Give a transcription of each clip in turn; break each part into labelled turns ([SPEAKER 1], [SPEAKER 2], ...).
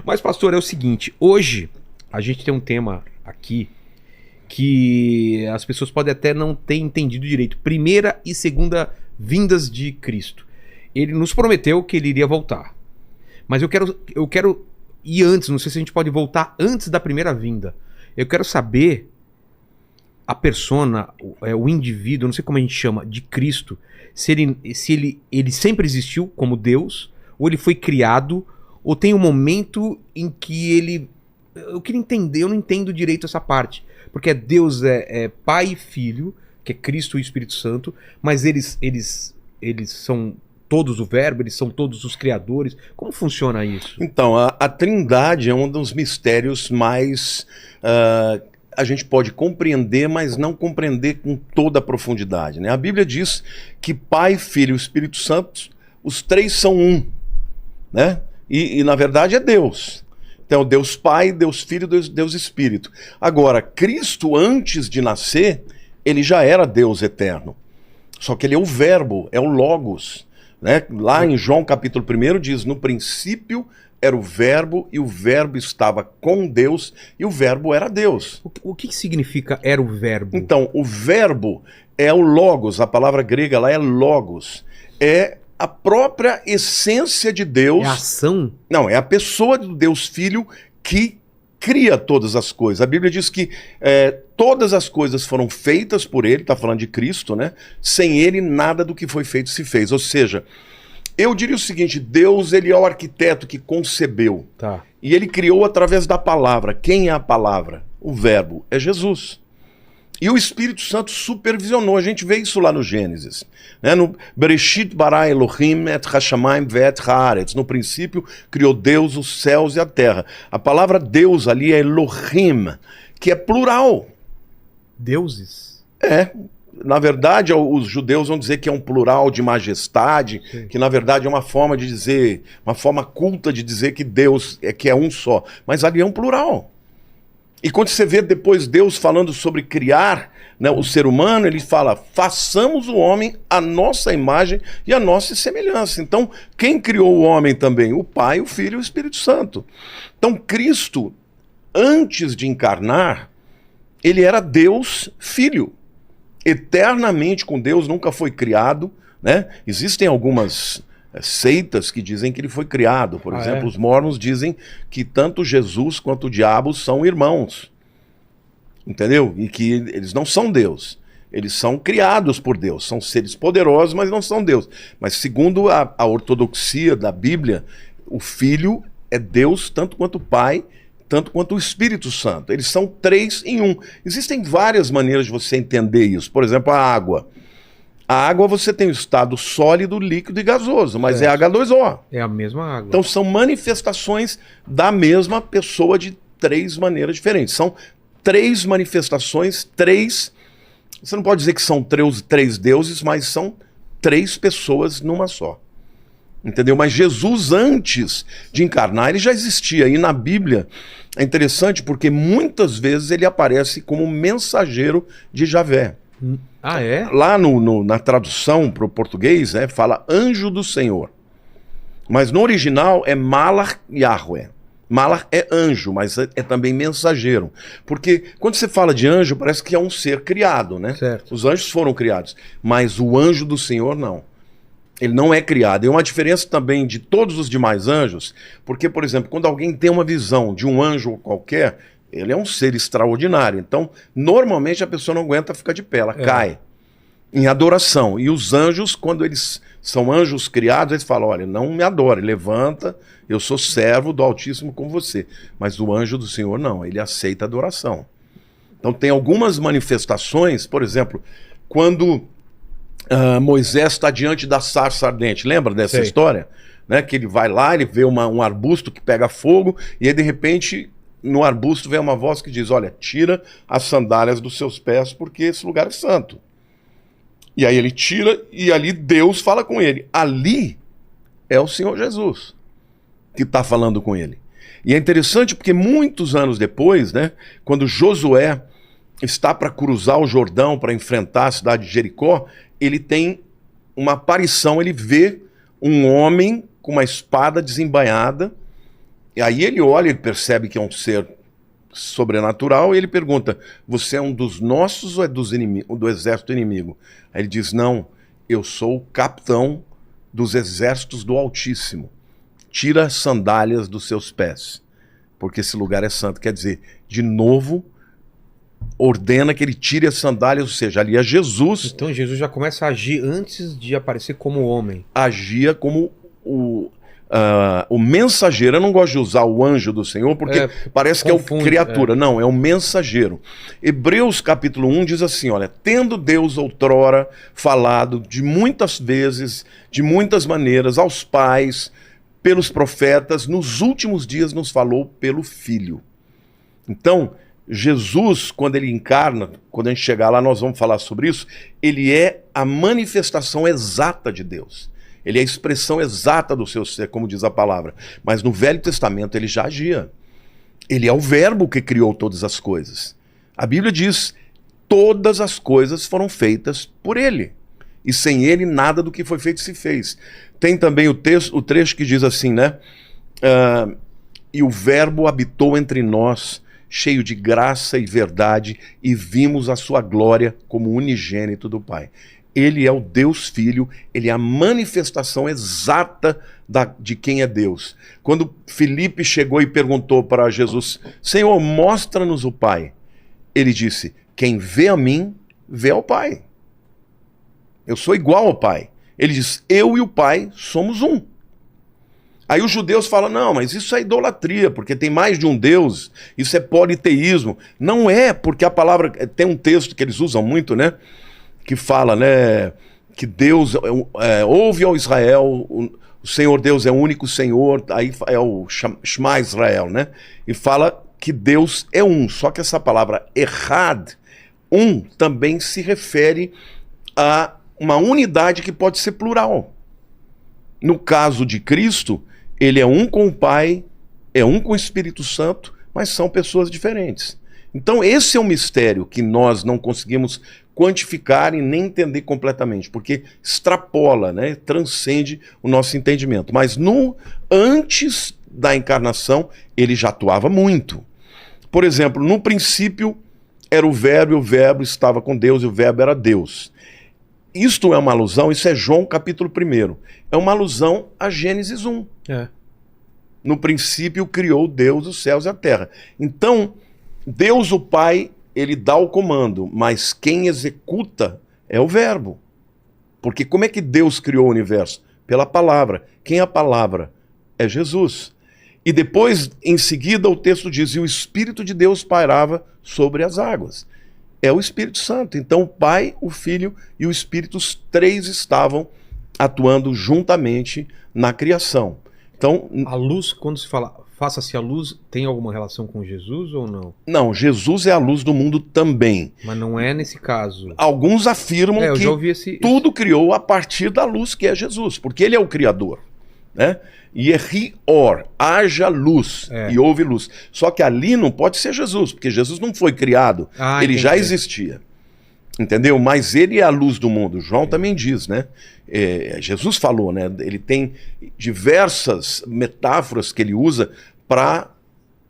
[SPEAKER 1] Mas, pastor, é o seguinte, hoje a gente tem um tema aqui que as pessoas podem até não ter entendido direito. Primeira e segunda vindas de Cristo. Ele nos prometeu que ele iria voltar. Mas eu quero ir antes, não sei se a gente pode voltar antes da primeira vinda. Eu quero saber a persona, o indivíduo, não sei como a gente chama, de Cristo, se ele sempre existiu como Deus, ou ele foi criado, ou tem um momento em que ele... Eu queria entender, eu não entendo direito essa parte. Porque Deus é Pai e Filho, que é Cristo e o Espírito Santo, mas eles são todos o Verbo, eles são todos os criadores. Como funciona isso?
[SPEAKER 2] Então, a Trindade é um dos mistérios mais... a gente pode compreender, mas não compreender com toda a profundidade, né? A Bíblia diz que Pai, Filho e Espírito Santo, os três são um, né? E na verdade é Deus. Então, Deus Pai, Deus Filho, Deus Espírito. Agora, Cristo, antes de nascer, ele já era Deus eterno. Só que ele é o Verbo, é o Logos, né? Lá em João capítulo 1 diz, no princípio era o Verbo, e o Verbo estava com Deus, e o Verbo era Deus.
[SPEAKER 1] O que significa era o Verbo?
[SPEAKER 2] Então, o Verbo é o Logos, a palavra grega lá é Logos. É a própria essência de Deus.
[SPEAKER 1] É a ação?
[SPEAKER 2] Não, é a pessoa do Deus Filho que cria todas as coisas. A Bíblia diz que todas as coisas foram feitas por ele, está falando de Cristo, né? Sem ele, nada do que foi feito se fez. Ou seja, eu diria o seguinte, Deus, ele é o arquiteto que concebeu.
[SPEAKER 1] Tá.
[SPEAKER 2] E ele criou através da palavra. Quem é a palavra? O Verbo. É Jesus. E o Espírito Santo supervisionou. A gente vê isso lá no Gênesis. Né? No Bereshit bara Elohim et hashamayim ve'et haaretz. No princípio, criou Deus os céus e a terra. A palavra Deus ali é Elohim, que é plural.
[SPEAKER 1] Deuses?
[SPEAKER 2] Na verdade, os judeus vão dizer que é um plural de majestade, sim, que na verdade é uma forma de dizer, uma forma culta de dizer que Deus que é um só. Mas ali é um plural. E quando você vê depois Deus falando sobre criar, né, o ser humano, ele fala, façamos o homem à nossa imagem e à nossa semelhança. Então, quem criou o homem também? O Pai, o Filho e o Espírito Santo. Então, Cristo, antes de encarnar, ele era Deus Filho. Eternamente com Deus, nunca foi criado, né? Existem algumas seitas que dizem que ele foi criado. Por exemplo, os mormons dizem que tanto Jesus quanto o diabo são irmãos. Entendeu? E que eles não são Deus. Eles são criados por Deus. São seres poderosos, mas não são Deus. Mas segundo a ortodoxia da Bíblia, o Filho é Deus tanto quanto o Pai, tanto quanto o Espírito Santo. Eles são três em um. Existem várias maneiras de você entender isso. Por exemplo, a água. A água você tem o estado sólido, líquido e gasoso, mas é H2O.
[SPEAKER 1] É a mesma água.
[SPEAKER 2] Então são manifestações da mesma pessoa de três maneiras diferentes. São três manifestações, três... Você não pode dizer que são três deuses, mas são três pessoas numa só. Entendeu? Mas Jesus, antes de encarnar, ele já existia. E na Bíblia é interessante porque muitas vezes ele aparece como mensageiro de Javé.
[SPEAKER 1] Ah, é?
[SPEAKER 2] Lá na tradução para o português, né, fala anjo do Senhor. Mas no original é Malach Yahweh. Malach é anjo, mas é também mensageiro. Porque quando você fala de anjo, parece que é um ser criado, né?
[SPEAKER 1] Certo.
[SPEAKER 2] Os anjos foram criados. Mas o anjo do Senhor, não. Ele não é criado. E uma diferença também de todos os demais anjos, porque, por exemplo, quando alguém tem uma visão de um anjo qualquer, ele é um ser extraordinário. Então, normalmente a pessoa não aguenta ficar de pé, ela cai em adoração. E os anjos, quando eles são anjos criados, eles falam, olha, não me adore, levanta, eu sou servo do Altíssimo com você. Mas o anjo do Senhor não, ele aceita adoração. Então tem algumas manifestações, por exemplo, quando Moisés está diante da sarça ardente, lembra dessa história? Né? Que ele vai lá, ele vê um arbusto que pega fogo, e aí de repente no arbusto vem uma voz que diz, olha, tira as sandálias dos seus pés porque esse lugar é santo. E aí ele tira e ali Deus fala com ele. Ali é o Senhor Jesus que está falando com ele. E é interessante porque muitos anos depois, né, quando Josué está para cruzar o Jordão para enfrentar a cidade de Jericó, ele tem uma aparição, ele vê um homem com uma espada desembainhada E aí ele olha, ele percebe que é um ser sobrenatural e ele pergunta: você é um dos nossos ou é do exército inimigo? Aí ele diz: não, eu sou o capitão dos exércitos do Altíssimo. Tira as sandálias dos seus pés, porque esse lugar é santo. Quer dizer, de novo, ordena que ele tire as sandálias, ou seja, ali é Jesus.
[SPEAKER 1] Então Jesus já começa a agir antes de aparecer como homem.
[SPEAKER 2] Agia como o mensageiro. Eu não gosto de usar o anjo do Senhor, porque parece que
[SPEAKER 1] confunde,
[SPEAKER 2] é o criatura. Não, é o mensageiro. Hebreus capítulo 1 diz assim, olha: tendo Deus outrora falado de muitas vezes, de muitas maneiras, aos pais, pelos profetas, nos últimos dias nos falou pelo Filho. Então, Jesus, quando ele encarna, quando a gente chegar lá nós vamos falar sobre isso, ele é a manifestação exata de Deus. Ele é a expressão exata do seu ser, como diz a palavra. Mas no Velho Testamento ele já agia. Ele é o verbo que criou todas as coisas. A Bíblia diz: todas as coisas foram feitas por ele. E sem ele nada do que foi feito se fez. Tem também o trecho que diz assim, né? E o verbo habitou entre nós, cheio de graça e verdade, e vimos a sua glória como unigênito do Pai. Ele é o Deus Filho, ele é a manifestação exata de quem é Deus. Quando Filipe chegou e perguntou para Jesus: Senhor, mostra-nos o Pai. Ele disse: quem vê a mim, vê ao Pai. Eu sou igual ao Pai. Ele diz: eu e o Pai somos um. Aí os judeus falam: não, mas isso é idolatria, porque tem mais de um Deus, isso é politeísmo. Não é, porque a palavra, tem um texto que eles usam muito, né? Que fala, né, que Deus, ouve ao Israel, o Senhor Deus é o único Senhor, aí é o Shema Israel, né? E fala que Deus é um, só que essa palavra Echad, um, também se refere a uma unidade que pode ser plural. No caso de Cristo, ele é um com o Pai, é um com o Espírito Santo, mas são pessoas diferentes. Então esse é um mistério que nós não conseguimos quantificar e nem entender completamente, porque extrapola, né, transcende o nosso entendimento. Mas antes da encarnação, ele já atuava muito. Por exemplo, no princípio era o Verbo, e o Verbo estava com Deus, e o Verbo era Deus. Isto é uma alusão, isso é João capítulo 1. É uma alusão a Gênesis 1. No princípio criou Deus os céus e a terra. Então, Deus o Pai, ele dá o comando, mas quem executa é o Verbo. Porque como é que Deus criou o universo? Pela palavra. Quem é a palavra? É Jesus. E depois, em seguida, o texto diz: e o Espírito de Deus pairava sobre as águas. É o Espírito Santo. Então o Pai, o Filho e o Espírito, os três estavam atuando juntamente na criação. Então,
[SPEAKER 1] a luz, quando se fala faça-se a luz, tem alguma relação com Jesus ou não?
[SPEAKER 2] Não, Jesus é a luz do mundo também.
[SPEAKER 1] Mas não é nesse caso.
[SPEAKER 2] Alguns afirmam que tudo criou a partir da luz que é Jesus, porque ele é o Criador, né? Yehi or, haja luz, e houve luz. Só que ali não pode ser Jesus, porque Jesus não foi criado, ele já existia. Entendeu? Mas ele é a luz do mundo. João também diz, né? Jesus falou, né? Ele tem diversas metáforas que ele usa para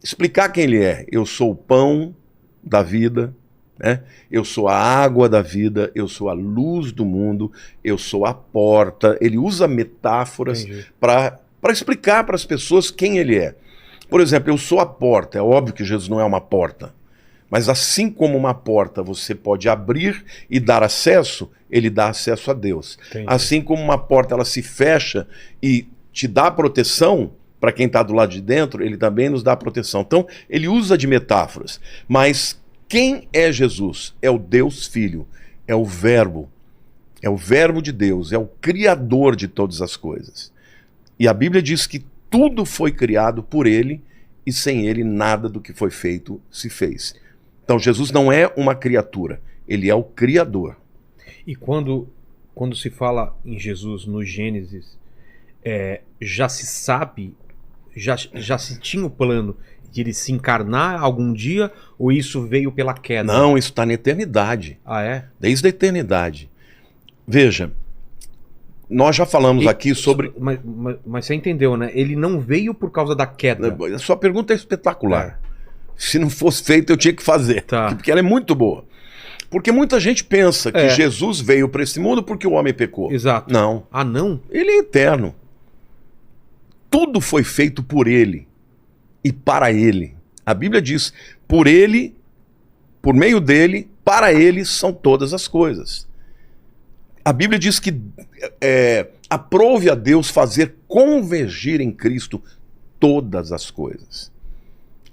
[SPEAKER 2] explicar quem ele é. Eu sou o pão da vida, né? Eu sou a água da vida, eu sou a luz do mundo, eu sou a porta. Ele usa metáforas para explicar para as pessoas quem ele é. Por exemplo, eu sou a porta. É óbvio que Jesus não é uma porta. Mas assim como uma porta você pode abrir e dar acesso, ele dá acesso a Deus. Entendi. Assim como uma porta ela se fecha e te dá proteção para quem está do lado de dentro, ele também nos dá proteção. Então ele usa de metáforas. Mas quem é Jesus? É o Deus Filho, é o Verbo de Deus, é o Criador de todas as coisas. E a Bíblia diz que tudo foi criado por ele e sem ele nada do que foi feito se fez. Então Jesus não é uma criatura, ele é o Criador.
[SPEAKER 1] E quando se fala em Jesus no Gênesis, já se sabe, já se tinha o plano de ele se encarnar algum dia, ou isso veio pela queda?
[SPEAKER 2] Não, isso está na eternidade.
[SPEAKER 1] Ah, é?
[SPEAKER 2] Desde a eternidade. Veja, nós já falamos aqui sobre...
[SPEAKER 1] Mas você entendeu, né? Ele não veio por causa da queda.
[SPEAKER 2] A sua pergunta é espetacular. Se não fosse feito, eu tinha que fazer.
[SPEAKER 1] Tá.
[SPEAKER 2] Porque ela é muito boa. Porque muita gente pensa que Jesus veio para esse mundo porque o homem pecou.
[SPEAKER 1] Exato.
[SPEAKER 2] Não.
[SPEAKER 1] Ah, não?
[SPEAKER 2] Ele é eterno. Tudo foi feito por ele e para ele. A Bíblia diz, por ele, por meio dele, para ele são todas as coisas. A Bíblia diz que aprove a Deus fazer convergir em Cristo todas as coisas.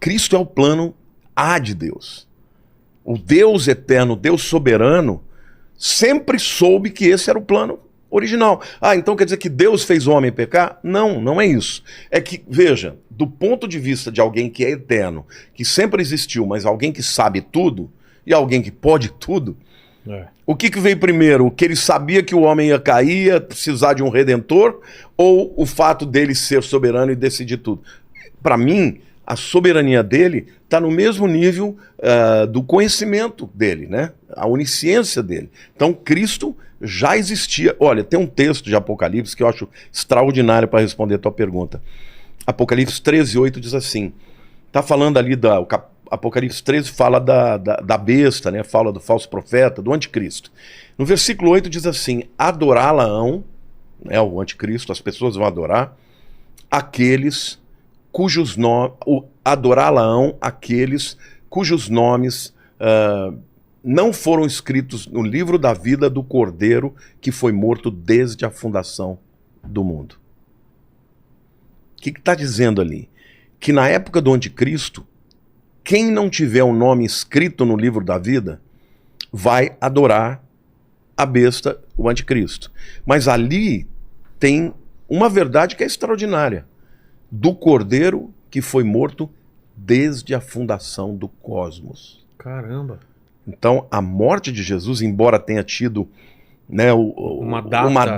[SPEAKER 2] Cristo é o plano A de Deus. O Deus eterno, o Deus soberano, sempre soube que esse era o plano original. Ah, então quer dizer que Deus fez o homem pecar? Não, não é isso. É que, veja, do ponto de vista de alguém que é eterno, que sempre existiu, mas alguém que sabe tudo, e alguém que pode tudo, o que veio primeiro? O que ele sabia que o homem ia cair, ia precisar de um redentor, ou o fato dele ser soberano e decidir tudo? Para mim, a soberania dele está no mesmo nível do conhecimento dele, né? A onisciência dele. Então, Cristo já existia. Olha, tem um texto de Apocalipse que eu acho extraordinário para responder a tua pergunta. Apocalipse 13:8 diz assim, está falando ali Apocalipse 13 fala da besta, né? Fala do falso profeta, do anticristo. No versículo 8 diz assim, adorá-la-ão, né, o anticristo, as pessoas vão adorar, aqueles cujos nomes, adorá-la-ão aqueles cujos nomes não foram escritos no livro da vida do Cordeiro que foi morto desde a fundação do mundo. O que está dizendo ali? Que na época do anticristo, quem não tiver o nome escrito no livro da vida vai adorar a besta, o anticristo. Mas ali tem uma verdade que é extraordinária. Do Cordeiro que foi morto desde a fundação do cosmos.
[SPEAKER 1] Caramba.
[SPEAKER 2] Então, a morte de Jesus, embora tenha tido, né, uma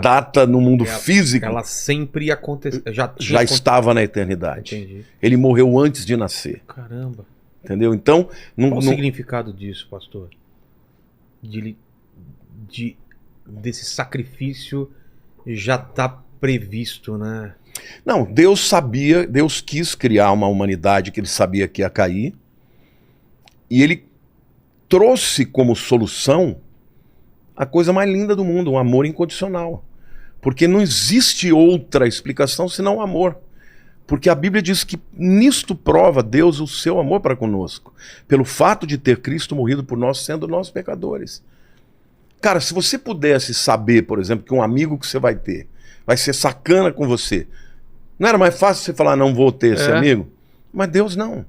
[SPEAKER 2] data no mundo físico,
[SPEAKER 1] ela sempre aconteceu.
[SPEAKER 2] Já estava na eternidade.
[SPEAKER 1] Entendi.
[SPEAKER 2] Ele morreu antes de nascer.
[SPEAKER 1] Caramba.
[SPEAKER 2] Entendeu? Então,
[SPEAKER 1] qual o significado disso, pastor? Desse sacrifício já está previsto, né?
[SPEAKER 2] Não, Deus sabia, Deus quis criar uma humanidade que ele sabia que ia cair, e ele trouxe como solução a coisa mais linda do mundo, um amor incondicional. Porque não existe outra explicação senão o amor. Porque a Bíblia diz que nisto prova Deus o seu amor para conosco, pelo fato de ter Cristo morrido por nós, sendo nós pecadores. Cara, se você pudesse saber, por exemplo, que um amigo que você vai ter vai ser sacana com você, não era mais fácil você falar, não vou ter esse amigo? Mas Deus não.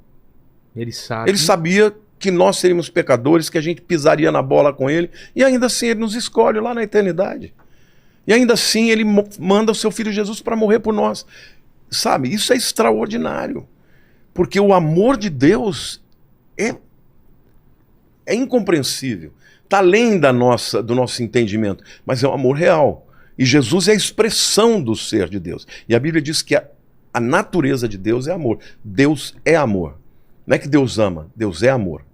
[SPEAKER 1] Ele sabe.
[SPEAKER 2] Ele sabia que nós seríamos pecadores, que a gente pisaria na bola com ele, e ainda assim ele nos escolhe lá na eternidade. E ainda assim ele manda o seu filho Jesus para morrer por nós. Sabe, isso é extraordinário. Porque o amor de Deus é incompreensível. Está além do nosso entendimento, mas é um amor real. E Jesus é a expressão do ser de Deus. E a Bíblia diz que a natureza de Deus é amor. Deus é amor. Não é que Deus ama, Deus é amor.